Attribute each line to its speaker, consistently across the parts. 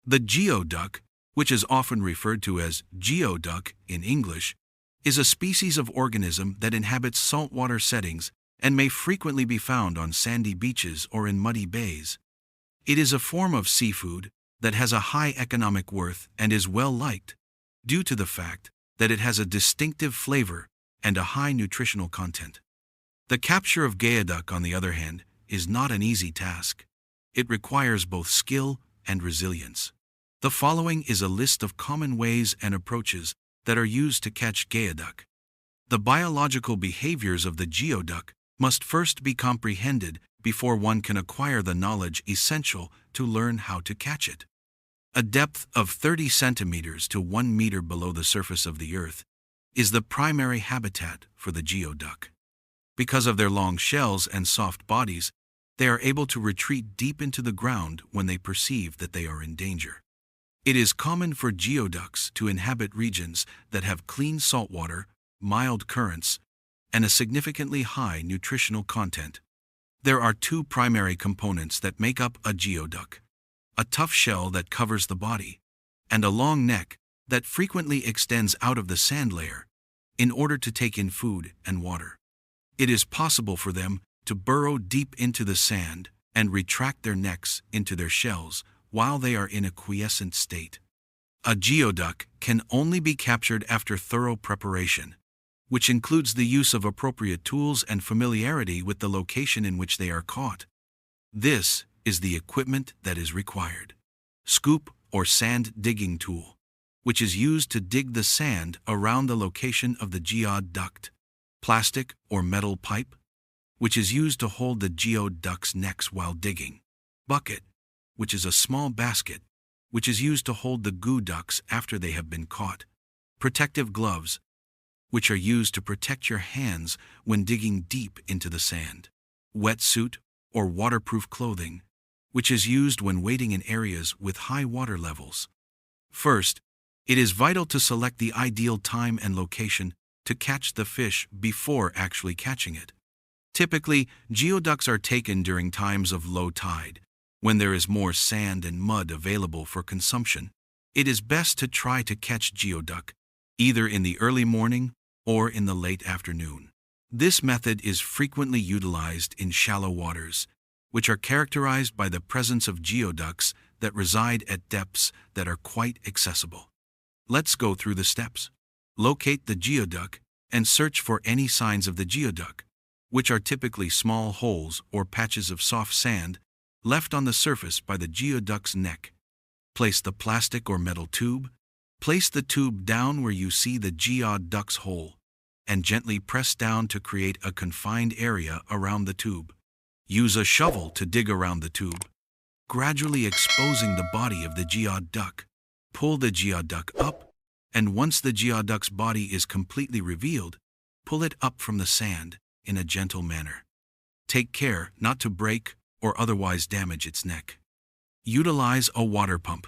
Speaker 1: The geoduck, which is often referred to as geoduck in English, is a species of organism that inhabits saltwater settings and may frequently be found on sandy beaches or in muddy bays. It is a form of seafood that has a high economic worth and is well liked, due to the fact that it has a distinctive flavor and a high nutritional content. The capture of geoduck, on the other hand, is not an easy task. It requires both skill and resilience. The following is a list of common ways and approaches that are used to catch geoduck. The biological behaviors of the geoduck must first be comprehended before one can acquire the knowledge essential to learn how to catch it. A depth of 30 centimeters to 1 meter below the surface of the earth is the primary habitat for the geoduck. Because of their long shells and soft bodies, they are able to retreat deep into the ground when they perceive that they are in danger. It is common for geoducks to inhabit regions that have clean saltwater, mild currents, and a significantly high nutritional content. There are two primary components that make up a geoduck: a tough shell that covers the body, and a long neck that frequently extends out of the sand layer in order to take in food and water. It is possible for them to burrow deep into the sand and retract their necks into their shells while they are in a quiescent state. A geoduck can only be captured after thorough preparation, which includes the use of appropriate tools and familiarity with the location in which they are caught. This is the equipment that is required. Scoop or sand digging tool, which is used to dig the sand around the location of the geoduck. Plastic or metal pipe, which is used to hold the geoduck's necks while digging. Bucket, which is a small basket, which is used to hold the geoducks after they have been caught. Protective gloves, which are used to protect your hands when digging deep into the sand. Wetsuit or waterproof clothing, which is used when wading in areas with high water levels. First, it is vital to select the ideal time and location to catch the fish before actually catching it. Typically, geoducks are taken during times of low tide, when there is more sand and mud available for consumption. It is best to try to catch geoduck either in the early morning or in the late afternoon. This method is frequently utilized in shallow waters, which are characterized by the presence of geoducks that reside at depths that are quite accessible. Let's go through the steps. Locate the geoduck and search for any signs of the geoduck, which are typically small holes or patches of soft sand left on the surface by the geoduck's neck. Place the plastic or metal tube. Place the tube down where you see the geoduck's hole, and gently press down to create a confined area around the tube. Use a shovel to dig around the tube, gradually exposing the body of the geoduck. Pull the geoduck up, and once the geoduck's body is completely revealed, pull it up from the sand in a gentle manner. Take care not to break or otherwise damage its neck. Utilize a water pump.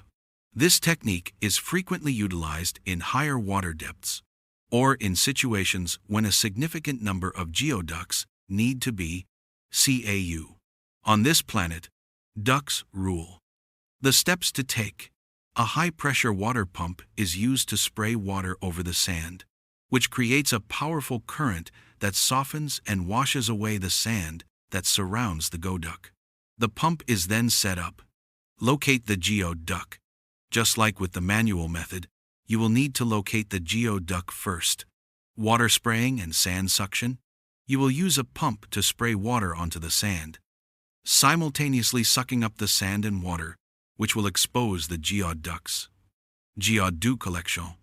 Speaker 1: This technique is frequently utilized in higher water depths, or in situations when a significant number of geoducks need to be CAU. On this planet, ducks rule. The steps to take. A high-pressure water pump is used to spray water over the sand, which creates a powerful current that softens and washes away the sand that surrounds the geoduck. The pump is then set up. Locate the geoduck. Just like with the manual method, you will need to locate the geoduck first. Water spraying and sand suction. You will use a pump to spray water onto the sand, simultaneously sucking up the sand and water, which will expose the geoducks. Geoduccollection.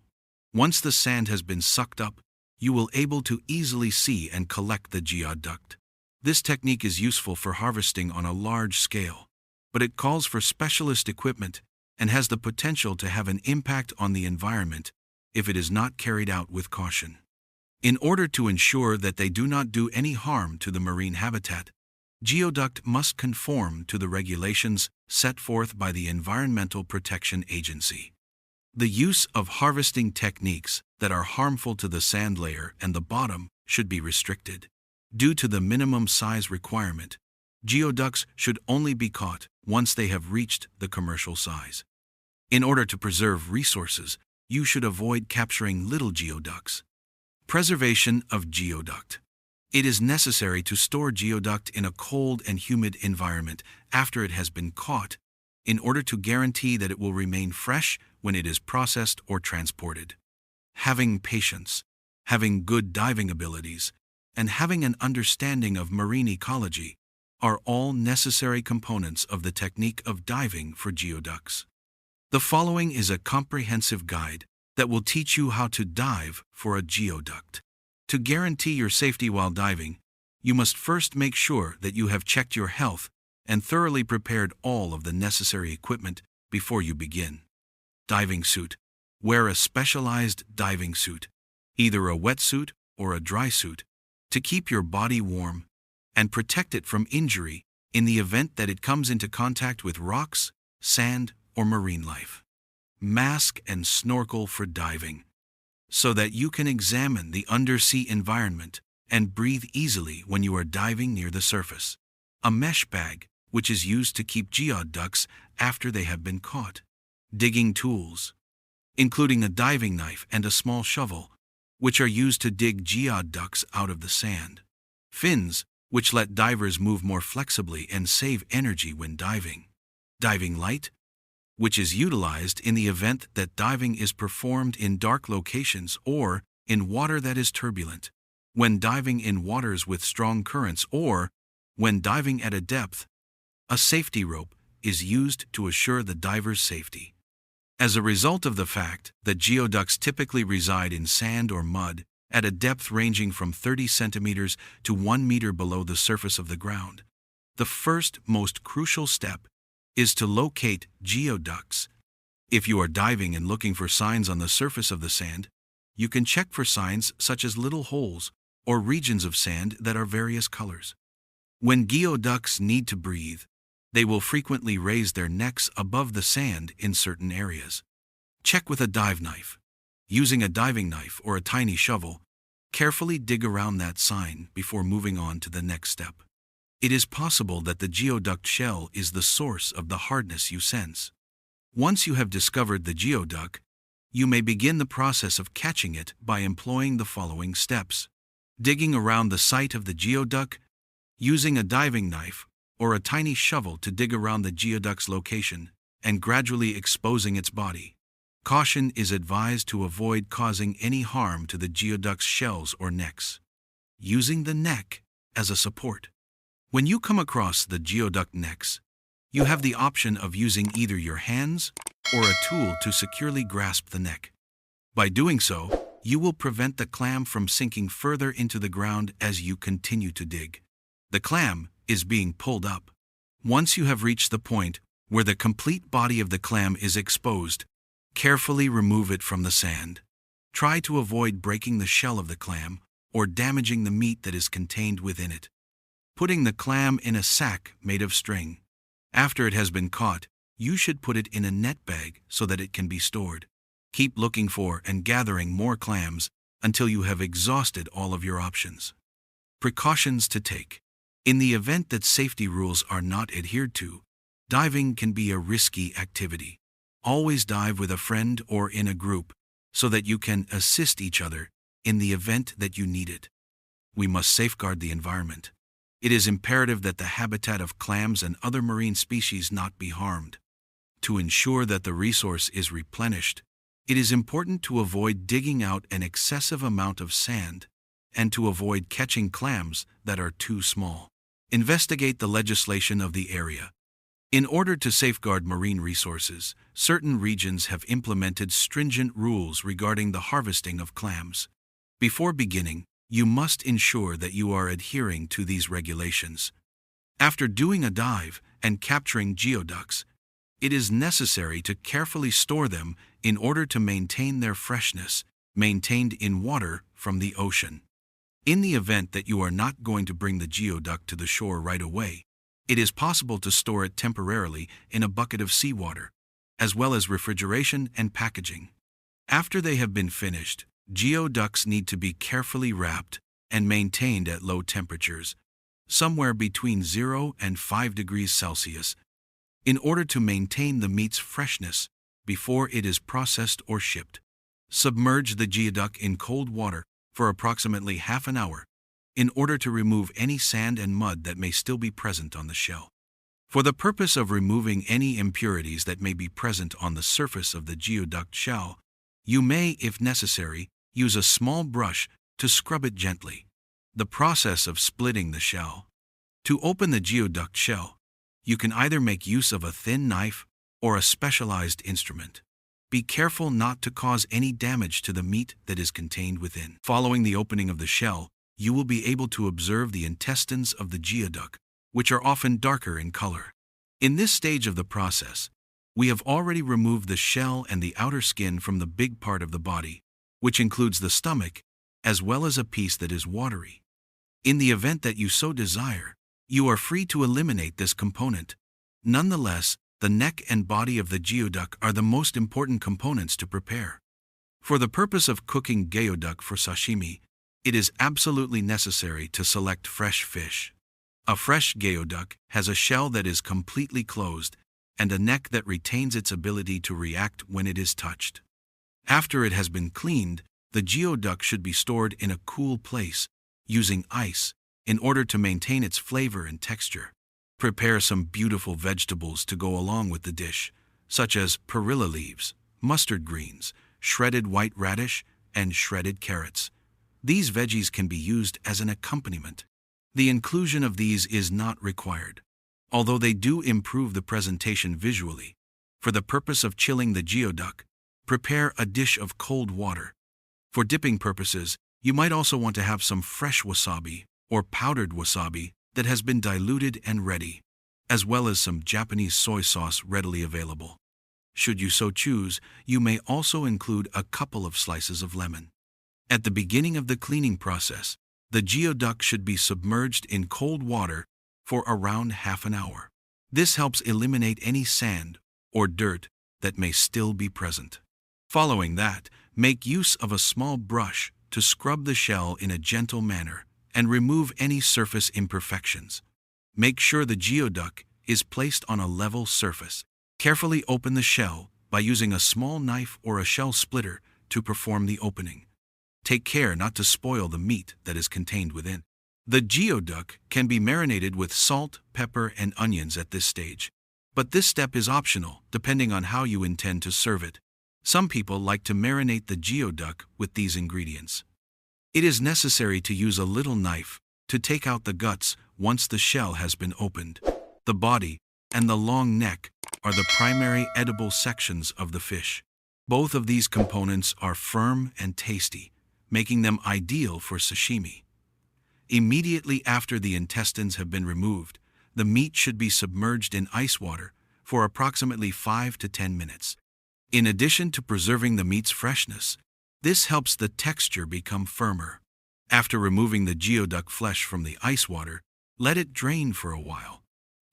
Speaker 1: Once the sand has been sucked up, you will be able to easily see and collect the geoduck. This technique is useful for harvesting on a large scale, but it calls for specialist equipment and has the potential to have an impact on the environment if it is not carried out with caution. In order to ensure that they do not do any harm to the marine habitat, geoduck must conform to the regulations set forth by the Environmental Protection Agency. The use of harvesting techniques that are harmful to the sand layer and the bottom should be restricted. Due to the minimum size requirement, geoducks should only be caught once they have reached the commercial size. In order to preserve resources, you should avoid capturing little geoducks. Preservation of geoduck. It is necessary to store geoduck in a cold and humid environment after it has been caught, in order to guarantee that it will remain fresh when it is processed or transported. Having patience, having good diving abilities, and having an understanding of marine ecology are all necessary components of the technique of diving for geoducks. The following is a comprehensive guide that will teach you how to dive for a geoduck. To guarantee your safety while diving, you must first make sure that you have checked your health and thoroughly prepared all of the necessary equipment before you begin. Diving suit. Wear a specialized diving suit, either a wetsuit or a dry suit, to keep your body warm and protect it from injury in the event that it comes into contact with rocks, sand, or marine life. Mask and snorkel for diving, so that you can examine the undersea environment and breathe easily when you are diving near the surface. A mesh bag, which is used to keep geoducks after they have been caught. Digging tools, including a diving knife and a small shovel, which are used to dig geoducks out of the sand. Fins, which let divers move more flexibly and save energy when diving. Diving light, which is utilized in the event that diving is performed in dark locations or in water that is turbulent, when diving in waters with strong currents, or when diving at a depth. A safety rope is used to assure the diver's safety. As a result of the fact that geoducks typically reside in sand or mud at a depth ranging from 30 centimeters to 1 meter below the surface of the ground, the first most crucial step is to locate geoducks. If you are diving and looking for signs on the surface of the sand, you can check for signs such as little holes or regions of sand that are various colors. When geoducks need to breathe, they will frequently raise their necks above the sand in certain areas. Check with a dive knife. Using a diving knife or a tiny shovel, carefully dig around that sign before moving on to the next step. It is possible that the geoduck shell is the source of the hardness you sense. Once you have discovered the geoduck, you may begin the process of catching it by employing the following steps. Digging around the site of the geoduck, using a diving knife or a tiny shovel to dig around the geoduck's location and gradually exposing its body. Caution is advised to avoid causing any harm to the geoduck's shells or necks. Using the neck as a support. When you come across the geoduck necks, you have the option of using either your hands or a tool to securely grasp the neck. By doing so, you will prevent the clam from sinking further into the ground as you continue to dig. The clam is being pulled up. Once you have reached the point where the complete body of the clam is exposed, carefully remove it from the sand. Try to avoid breaking the shell of the clam or damaging the meat that is contained within it. Putting the clam in a sack made of string. After it has been caught, you should put it in a net bag so that it can be stored. Keep looking for and gathering more clams until you have exhausted all of your options. Precautions to take. In the event that safety rules are not adhered to, diving can be a risky activity. Always dive with a friend or in a group so that you can assist each other in the event that you need it. We must safeguard the environment. It is imperative that the habitat of clams and other marine species not be harmed. To ensure that the resource is replenished, it is important to avoid digging out an excessive amount of sand and to avoid catching clams that are too small. Investigate the legislation of the area. In order to safeguard marine resources, certain regions have implemented stringent rules regarding the harvesting of clams. Before beginning, you must ensure that you are adhering to these regulations. After doing a dive and capturing geoducks, it is necessary to carefully store them in order to maintain their freshness, maintained in water from the ocean. In the event that you are not going to bring the geoduck to the shore right away, it is possible to store it temporarily in a bucket of seawater, as well as refrigeration and packaging. After they have been finished, geoducks need to be carefully wrapped and maintained at low temperatures, somewhere between 0 and 5 degrees Celsius, in order to maintain the meat's freshness before it is processed or shipped. Submerge the geoduck in cold water for approximately half an hour in order to remove any sand and mud that may still be present on the shell. For the purpose of removing any impurities that may be present on the surface of the geoduck shell, you may, if necessary, use a small brush to scrub it gently. The process of splitting the shell. To open the geoduck shell, you can either make use of a thin knife or a specialized instrument. Be careful not to cause any damage to the meat that is contained within. Following the opening of the shell, you will be able to observe the intestines of the geoduck, which are often darker in color. In this stage of the process, we have already removed the shell and the outer skin from the big part of the body, which includes the stomach, as well as a piece that is watery. In the event that you so desire, you are free to eliminate this component. Nonetheless, the neck and body of the geoduck are the most important components to prepare. For the purpose of cooking geoduck for sashimi, it is absolutely necessary to select fresh fish. A fresh geoduck has a shell that is completely closed and a neck that retains its ability to react when it is touched. After it has been cleaned, the geoduck should be stored in a cool place, using ice, in order to maintain its flavor and texture. Prepare some beautiful vegetables to go along with the dish, such as perilla leaves, mustard greens, shredded white radish, and shredded carrots. These veggies can be used as an accompaniment. The inclusion of these is not required, although they do improve the presentation visually. For the purpose of chilling the geoduck, prepare a dish of cold water. For dipping purposes, you might also want to have some fresh wasabi or powdered wasabi that has been diluted and ready, as well as some Japanese soy sauce readily available. Should you so choose, you may also include a couple of slices of lemon. At the beginning of the cleaning process, the geoduck should be submerged in cold water for around half an hour. This helps eliminate any sand or dirt that may still be present. Following that, make use of a small brush to scrub the shell in a gentle manner and remove any surface imperfections. Make sure the geoduck is placed on a level surface. Carefully open the shell by using a small knife or a shell splitter to perform the opening. Take care not to spoil the meat that is contained within. The geoduck can be marinated with salt, pepper, and onions at this stage, but this step is optional depending on how you intend to serve it. Some people like to marinate the geoduck with these ingredients. It is necessary to use a little knife to take out the guts once the shell has been opened. The body and the long neck are the primary edible sections of the fish. Both of these components are firm and tasty, making them ideal for sashimi. Immediately after the intestines have been removed, the meat should be submerged in ice water for approximately 5 to 10 minutes. In addition to preserving the meat's freshness, this helps the texture become firmer. After removing the geoduck flesh from the ice water, let it drain for a while.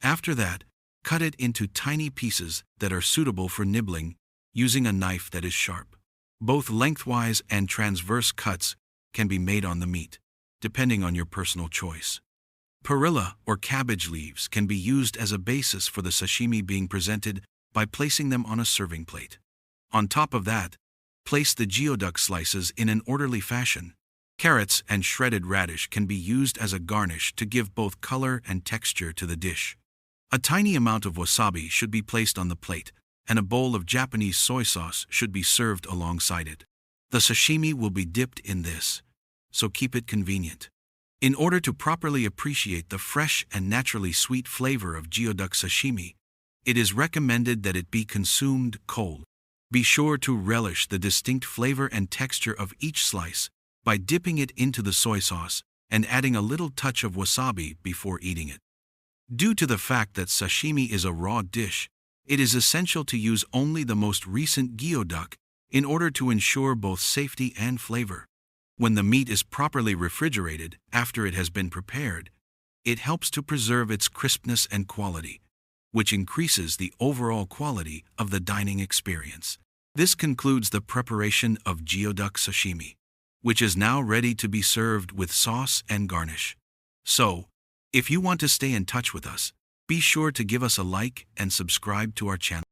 Speaker 1: After that, cut it into tiny pieces that are suitable for nibbling using a knife that is sharp. Both lengthwise and transverse cuts can be made on the meat, depending on your personal choice. Perilla or cabbage leaves can be used as a basis for the sashimi being presented by placing them on a serving plate. On top of that, place the geoduck slices in an orderly fashion. Carrots and shredded radish can be used as a garnish to give both color and texture to the dish. A tiny amount of wasabi should be placed on the plate, and a bowl of Japanese soy sauce should be served alongside it. The sashimi will be dipped in this, so keep it convenient. In order to properly appreciate the fresh and naturally sweet flavor of geoduck sashimi, it is recommended that it be consumed cold. Be sure to relish the distinct flavor and texture of each slice by dipping it into the soy sauce and adding a little touch of wasabi before eating it. Due to the fact that sashimi is a raw dish, it is essential to use only the most recent geoduck in order to ensure both safety and flavor. When the meat is properly refrigerated after it has been prepared, it helps to preserve its crispness and quality, which increases the overall quality of the dining experience. This concludes the preparation of geoduck sashimi, which is now ready to be served with sauce and garnish. So, if you want to stay in touch with us, be sure to give us a like and subscribe to our channel.